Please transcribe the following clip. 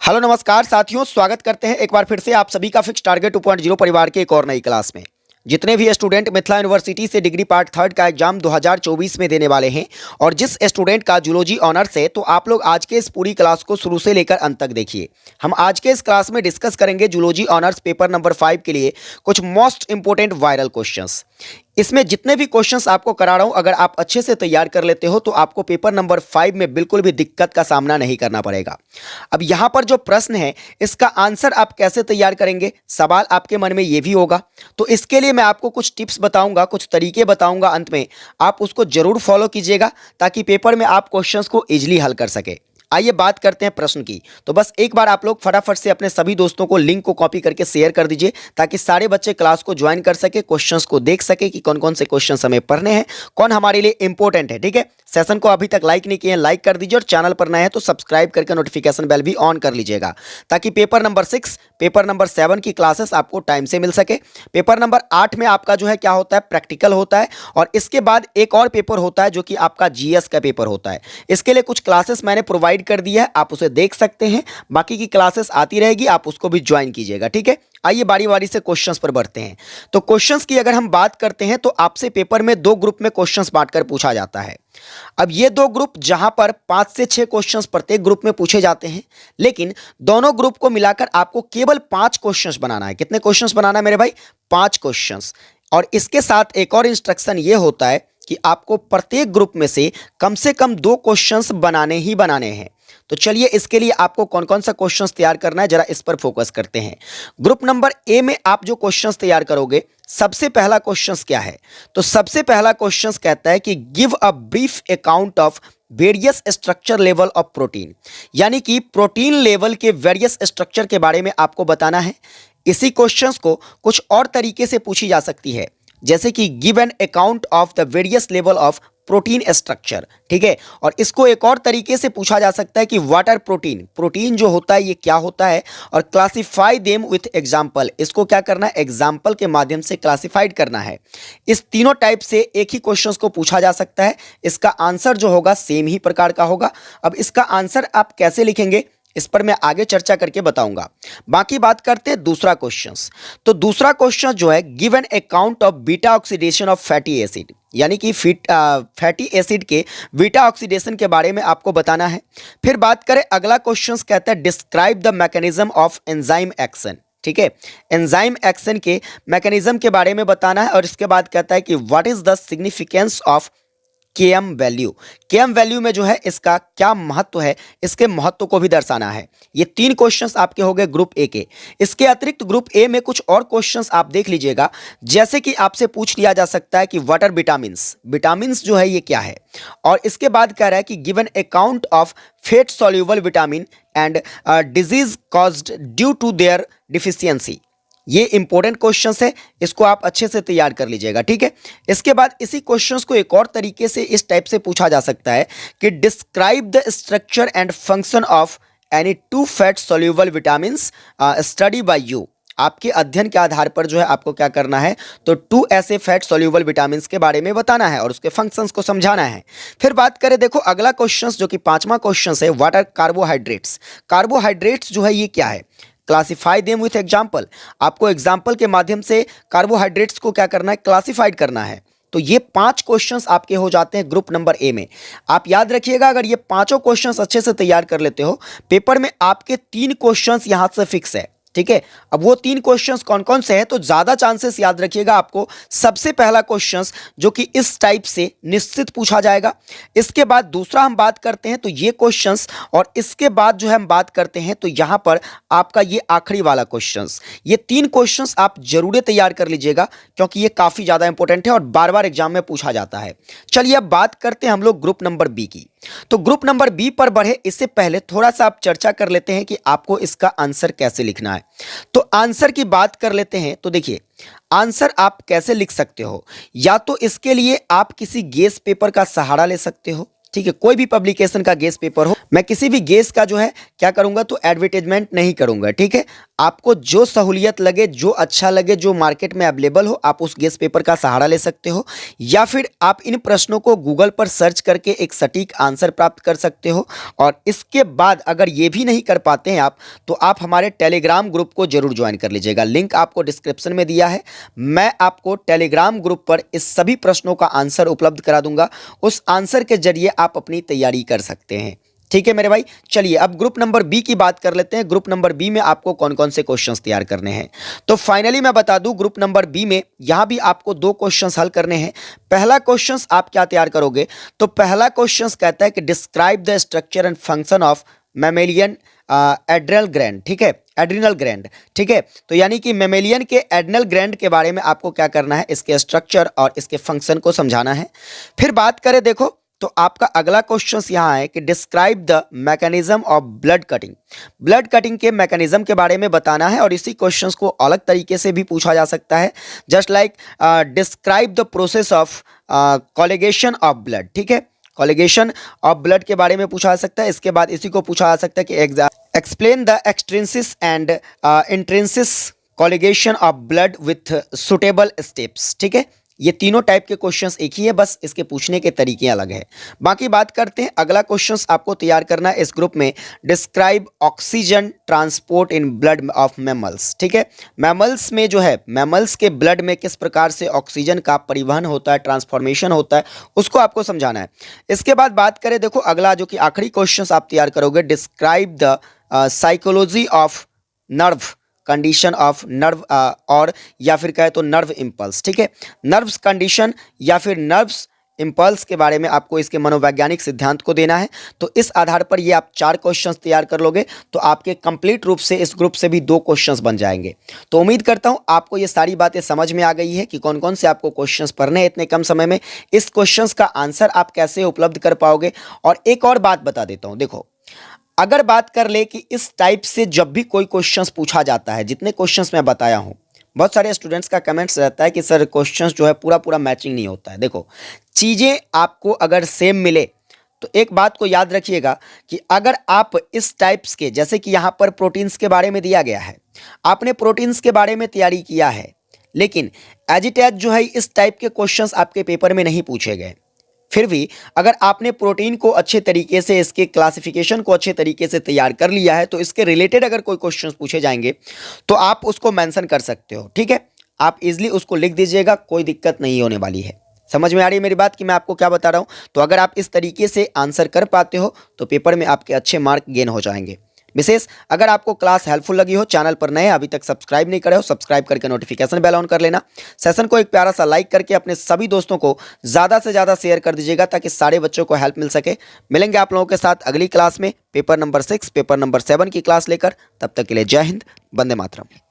Hello नमस्कार साथियों, स्वागत करते हैं एक बार फिर से आप सभी का फिक्स टारगेट 2.0 परिवार के एक और नई क्लास में। जितने भी स्टूडेंट मिथिला यूनिवर्सिटी से डिग्री पार्ट थर्ड का एग्जाम 2024 में देने वाले हैं और जिस स्टूडेंट का जूलॉजी ऑनर्स है, तो आप लोग आज के इस पूरी क्लास को शुरू से लेकर अंत तक देखिए। हम आज के इस क्लास में डिस्कस करेंगे जूलॉजी ऑनर्स पेपर नंबर 5 के लिए कुछ मोस्ट इंपोर्टेंट वायरल क्वेश्चंस। इसमें जितने भी क्वेश्चंस आपको करा रहा हूं, अगर आप अच्छे से तैयार कर लेते हो तो आपको पेपर नंबर 5 में बिल्कुल भी दिक्कत का सामना नहीं करना पड़ेगा। अब यहां पर जो प्रश्न है, इसका आंसर आप कैसे तैयार करेंगे, सवाल आपके मन में यह भी होगा। तो इसके लिए मैं आपको कुछ टिप्स बताऊंगा, कुछ तरीके बताऊंगा, अंत में आप उसको जरूर फॉलो कीजिएगा ताकि पेपर में आप क्वेश्चंस को इजीली हल कर सके। आइए बात करते हैं प्रश्न की। तो बस एक बार आप लोग फटाफट से अपने सभी दोस्तों को लिंक को कॉपी करके शेयर कर दीजिए ताकि सारे बच्चे क्लास को ज्वाइन कर सके, क्वेश्चंस को देख सके कि कौन कौन से क्वेश्चंस हमें पढ़ने हैं, कौन हमारे लिए इंपॉर्टेंट है। ठीक है, सेशन को अभी तक लाइक नहीं किए हैं, लाइक कर दीजिए और चैनल पर नए हैं तो सब्सक्राइब करके नोटिफिकेशन बेल भी ऑन कर लीजिएगा ताकि पेपर नंबर 6, पेपर नंबर 7 की क्लासेस आपको टाइम से मिल सके। पेपर नंबर 8 में आपका जो है क्या होता है, प्रैक्टिकल होता है और इसके बाद एक और पेपर होता है जो कि आपका जीएस का पेपर होता है। इसके लिए कुछ क्लासेस मैंने प्रोवाइड कर दी है, आप उसे देख सकते हैं। बाकी की क्लासेस आती रहेगी, आप उसको भी ज्वाइन कीजिएगा। ठीक है, आइए बारी बारी से क्वेश्चंस पर बढ़ते हैं। तो क्वेश्चंस की अगर हम बात करते हैं तो आपसे पेपर में 2 ग्रुप में क्वेश्चंस बांटकर पूछा जाता है। अब ये 2 ग्रुप जहां पर 5 से 6 क्वेश्चंस प्रत्येक ग्रुप में पूछे जाते हैं, लेकिन दोनों ग्रुप को मिलाकर आपको केवल 5 क्वेश्चंस बनाना है। कितने क्वेश्चंस बनाना है मेरे भाई? 5 क्वेश्चंस। और इसके साथ एक और इंस्ट्रक्शन ये होता है कि आपको प्रत्येक ग्रुप में से कम 2 क्वेश्चंस बनाने ही बनाने हैं। तो चलिए इसके लिए आपको कौन कौन सा क्वेश्चंस तैयार करना है, जरा इस पर फोकस करते हैं। ग्रुप नंबर ए में आप जो क्वेश्चंस तैयार करोगे, सबसे पहला क्वेश्चंस क्या है? तो सबसे पहला क्वेश्चंस कहता है कि give a brief account of various structure level of protein, यानी कि प्रोटीन लेवल के वेरियस स्ट्रक्चर के बारे में आपको बताना है। इसी क्वेश्चंस को कुछ और तरीके से पूछी जा सकती है, जैसे कि give an account of the various level of protein structure. ठीक है, और इसको एक और तरीके से पूछा जा सकता है कि व्हाट आर प्रोटीन, प्रोटीन जो होता है ये क्या होता है, और क्लासिफाई देम विथ एग्जाम्पल, इसको क्या करना है, एग्जाम्पल के माध्यम से क्लासिफाइड करना है। इस तीनों टाइप से एक ही क्वेश्चन को पूछा जा सकता है। इसका आंसर जो होगा सेम ही प्रकार का होगा। अब इसका आंसर आप कैसे लिखेंगे, इस पर मैं आगे चर्चा करके बताऊंगा। बाकी बात करते हैं दूसरा क्वेश्चन। तो दूसरा क्वेश्चन जो है, give an account of beta oxidation of fatty acid, यानी कि फैटी एसिड के बीटा ऑक्सीडेशन के बारे में आपको बताना है। फिर बात करें अगला क्वेश्चन कहता है describe the mechanism of enzyme action. ठीक है, एंजाइम एक्शन के मैकेनिज्म के बारे में बताना है। और इसके बाद कहता है कि what is the significance of KM value, KM value में जो है इसका क्या महत्व है, इसके महत्व को भी दर्शाना है। ये 3 क्वेश्चंस आपके हो गए ग्रुप ए के। इसके अतिरिक्त ग्रुप ए में कुछ और क्वेश्चंस आप देख लीजिएगा, जैसे कि आपसे पूछ लिया जा सकता है कि व्हाट आर विटामिन्स, विटामिन्स जो है ये क्या है। और इसके बाद कह रहा है कि given account of fat soluble vitamin and disease caused due to their deficiency. ये इंपॉर्टेंट क्वेश्चंस है, इसको आप अच्छे से तैयार कर लीजिएगा। ठीक है, इसके बाद इसी क्वेश्चंस को एक और तरीके से इस टाइप से पूछा जा सकता है कि describe the structure and function of any 2 fat soluble vitamins study bye you. आपके अध्ययन के आधार पर जो है आपको क्या करना है, तो 2 ऐसे फैट सॉल्युबल विटामिन्स के बारे में बताना है और उसके फंक्शंस को समझाना है। फिर बात करें, देखो अगला क्वेश्चन जो कि 5वां क्वेश्चन है, व्हाट आर कार्बोहाइड्रेट्स। कार्बोहाइड्रेट्स जो है ये क्या है, क्लासिफाई देम विथ एग्जाम्पल। आपको एग्जाम्पल के माध्यम से कार्बोहाइड्रेट्स को क्या करना है, क्लासिफाइड करना है। तो ये 5 क्वेश्चंस आपके हो जाते हैं ग्रुप नंबर ए में। आप याद रखिएगा, अगर ये पांचों क्वेश्चंस अच्छे से तैयार कर लेते हो, पेपर में आपके 3 क्वेश्चंस यहां से फिक्स है। ठीक है, अब वो 3 क्वेश्चंस कौन कौन से हैं, तो ज्यादा चांसेस याद रखिएगा आपको सबसे पहला क्वेश्चंस जो कि इस टाइप से निश्चित पूछा जाएगा। इसके बाद दूसरा हम बात करते हैं तो ये क्वेश्चंस, और इसके बाद जो है हम बात करते हैं तो यहां पर आपका ये आखिरी वाला क्वेश्चंस। ये 3 क्वेश्चंस आप जरूर तैयार कर लीजिएगा क्योंकि ये काफी ज्यादा इंपॉर्टेंट है और बार बार एग्जाम में पूछा जाता है। चलिए अब बात करते हैं हम लोग ग्रुप नंबर बी की। तो ग्रुप नंबर बी पर बढ़े इससे पहले थोड़ा सा आप चर्चा कर लेते हैं कि आपको इसका आंसर कैसे लिखना है। तो आंसर की बात कर लेते हैं। तो देखिए, आंसर आप कैसे लिख सकते हो, या तो इसके लिए आप किसी गेस पेपर का सहारा ले सकते हो, ठीक है, कोई भी पब्लिकेशन का गेस पेपर हो, मैं किसी भी गेस का जो है क्या करूंगा तो एडवर्टाइजमेंट नहीं करूंगा। ठीक है, आपको जो सहूलियत लगे, जो अच्छा लगे, जो मार्केट में अवेलेबल हो, आप उस गेस पेपर का सहारा ले सकते हो, या फिर आप इन प्रश्नों को गूगल पर सर्च करके एक सटीक आंसर प्राप्त कर सकते हो। और इसके बाद अगर ये भी नहीं कर पाते हैं आप, तो आप हमारे टेलीग्राम ग्रुप को जरूर ज्वाइन कर लीजिएगा। लिंक आपको डिस्क्रिप्शन में दिया है। मैं आपको टेलीग्राम ग्रुप पर इस सभी प्रश्नों का आंसर उपलब्ध करा दूंगा। उस आंसर के जरिए आप अपनी तैयारी कर सकते हैं। ठीक है मेरे भाई, चलिए अब ग्रुप नंबर बी की बात कर लेते हैं। ग्रुप नंबर बी में आपको कौन कौन से क्वेश्चंस तैयार करने हैं, तो फाइनली मैं बता दूं, ग्रुप नंबर बी में यहां भी आपको 2 क्वेश्चंस हल करने हैं। पहला क्वेश्चंस आप क्या तैयार करोगे, तो पहला क्वेश्चंस कहता है कि describe the structure and function of mammalian adrenal gland. ठीक है, एड्रिनल ग्लैंड। ठीक है, तो यानी कि मैमेलियन के एड्रिनल ग्लैंड के बारे में आपको क्या करना है, इसके स्ट्रक्चर और इसके फंक्शन को समझाना है। फिर बात करें देखो, तो आपका अगला क्वेश्चन यहाँ है कि describe the mechanism of blood cutting. Blood cutting के मैकेनिज्म के बारे में बताना है, और इसी क्वेश्चंस को अलग तरीके से भी पूछा जा सकता है, just like describe the process of coagulation of blood. ठीक है, कोलेगेशन ऑफ ब्लड के बारे में पूछा जा सकता है। इसके बाद इसी को पूछा जा सकता है कि explain the extrinsic and intrinsic coagulation of blood with suitable steps. ठीक है, ये तीनों टाइप के क्वेश्चंस एक ही है, बस इसके पूछने के तरीके अलग है। बाकी बात करते हैं, अगला क्वेश्चंस आपको तैयार करना है इस ग्रुप में, describe oxygen transport in blood of mammals. ठीक है, मैमल्स में जो है, मैमल्स के ब्लड में किस प्रकार से ऑक्सीजन का परिवहन होता है, ट्रांसफॉर्मेशन होता है, उसको आपको समझाना है। इसके बाद बात करें देखो, अगला जो कि आखिरी क्वेश्चंस आप तैयार करोगे, describe the psychology of nerve condition of nerve, और या फिर कहे तो नर्व इम्पल्स। ठीक है, नर्व्स कंडीशन या फिर नर्व्स इम्पल्स के बारे में आपको इसके मनोवैज्ञानिक सिद्धांत को देना है। तो इस आधार पर ये आप 4 क्वेश्चंस तैयार कर लोगे, तो आपके कंप्लीट रूप से इस ग्रुप से भी 2 क्वेश्चंस बन जाएंगे। तो उम्मीद करता हूं आपको ये सारी बातें समझ में आ गई है कि कौन कौन से आपको क्वेश्चंस पढ़ने हैं इतने कम समय में, इस क्वेश्चंस का आंसर आप कैसे उपलब्ध कर पाओगे। और एक और बात बता देता हूँ, देखो अगर बात कर ले कि इस टाइप से जब भी कोई क्वेश्चंस पूछा जाता है, जितने क्वेश्चंस मैं बताया हूं, बहुत सारे स्टूडेंट्स का कमेंट्स रहता है कि सर क्वेश्चंस जो है पूरा पूरा मैचिंग नहीं होता है। देखो, चीज़ें आपको अगर सेम मिले तो एक बात को याद रखिएगा कि अगर आप इस टाइप्स के, जैसे कि यहाँ पर प्रोटीन्स के बारे में दिया गया है, आपने प्रोटीन्स के बारे में तैयारी किया है, लेकिन एज इट एज जो है इस टाइप के क्वेश्चंस आपके पेपर में नहीं पूछे गए, फिर भी अगर आपने प्रोटीन को अच्छे तरीके से, इसके क्लासिफिकेशन को अच्छे तरीके से तैयार कर लिया है, तो इसके रिलेटेड अगर कोई क्वेश्चंस पूछे जाएंगे तो आप उसको मेंशन कर सकते हो। ठीक है, आप इजीली उसको लिख दीजिएगा, कोई दिक्कत नहीं होने वाली है। समझ में आ रही है मेरी बात कि मैं आपको क्या बता रहा हूं। तो अगर आप इस तरीके से आंसर कर पाते हो तो पेपर में आपके अच्छे मार्क गेन हो जाएंगे। विशेष अगर आपको क्लास हेल्पफुल लगी हो, चैनल पर नए अभी तक सब्सक्राइब नहीं करे हो, सब्सक्राइब करके नोटिफिकेशन बेल ऑन कर लेना। सेशन को एक प्यारा सा लाइक करके अपने सभी दोस्तों को ज़्यादा से ज़्यादा शेयर कर दीजिएगा, ताकि सारे बच्चों को हेल्प मिल सके। मिलेंगे आप लोगों के साथ अगली क्लास में, पेपर नंबर 6, पेपर नंबर 7 की क्लास लेकर। तब तक के लिए जय हिंद, वंदे मातरम।